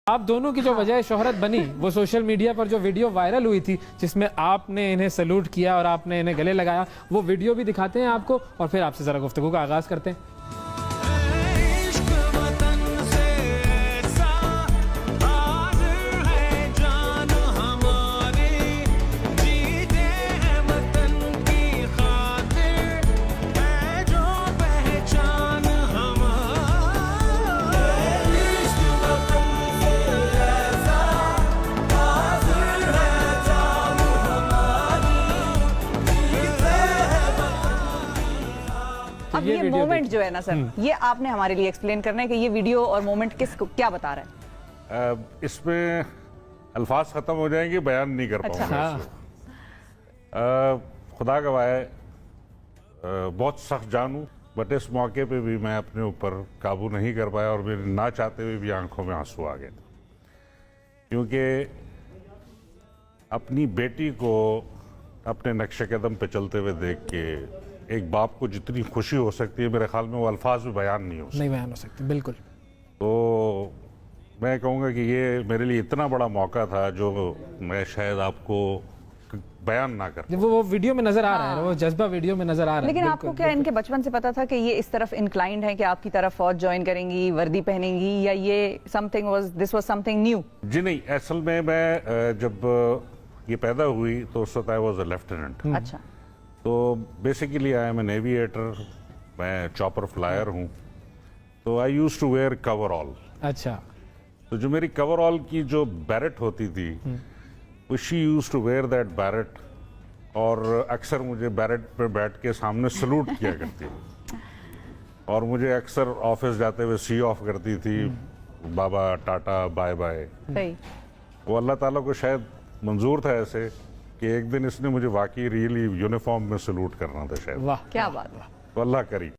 आप दोनों की जो वजह शोहरत बनी वो सोशल मीडिया पर जो वीडियो वायरल हुई थी जिसमें आपने इन्हें सैल्यूट किया और आपने इन्हें गले लगाया, वो वीडियो भी दिखाते हैं आपको और फिर आपसे जरा गुफ्तगू का आगाज करते हैं। अब ये मोमेंट जो है ना सर, ये आपने हमारे लिए एक्सप्लेन करना है कि ये वीडियो और मोमेंट किसको क्या बता रहा है। इसमें अल्फाज खत्म हो जाएंगे, बयान नहीं कर पाऊंगा। हाँ। खुदा गवाह बहुत सख्त जानू, बट इस मौके पे भी मैं अपने ऊपर काबू नहीं कर पाया और मेरे ना चाहते हुए भी आंखों में आंसू आ गए, क्योंकि अपनी बेटी को अपने नक्शे कदम पे चलते हुए देख के एक बाप को जितनी खुशी हो सकती है, मेरे ख्याल में वो अल्फाज में बयान नहीं हो सकती। नहीं बयान हो सकती, बिल्कुल। तो मैं कहूँगा कि ये मेरे लिए इतना बड़ा मौका था जो मैं शायद आपको बयान ना कर। वो वीडियो में नजर आ रहा है, वो जज्बा वीडियो में नजर आ रहा है। लेकिन आपको क्या इनके बचपन से पता था कि ये इस तरफ इंक्लाइंड है कि आपकी तरफ फौज ज्वाइन करेंगी, वर्दी पहनेंगी, या ये दिस वाज समथिंग न्यू? जी नहीं, असल में मैं जब ये पैदा हुई तो उस वक्त आई वाज अ लेफ्टिनेंट। अच्छा। तो basically I am an aviator, मैं चॉपर फ्लायर हूँ, तो I used to wear coverall. अच्छा। तो जो मेरी कवरऑल की जो बैरेट होती थी, she used to wear that beret, और अक्सर मुझे बैरेट पे बैठ के सामने सलूट किया करती थी और मुझे अक्सर ऑफिस जाते हुए सी ऑफ करती थी, बाबा टाटा बाय बाय। सही। वो अल्लाह ताला को शायद मंजूर था ऐसे कि एक दिन इसने मुझे वाकई रियली यूनिफॉर्म में सलूट करना था शायद। वाह, क्या बात है। तो अल्लाह करी।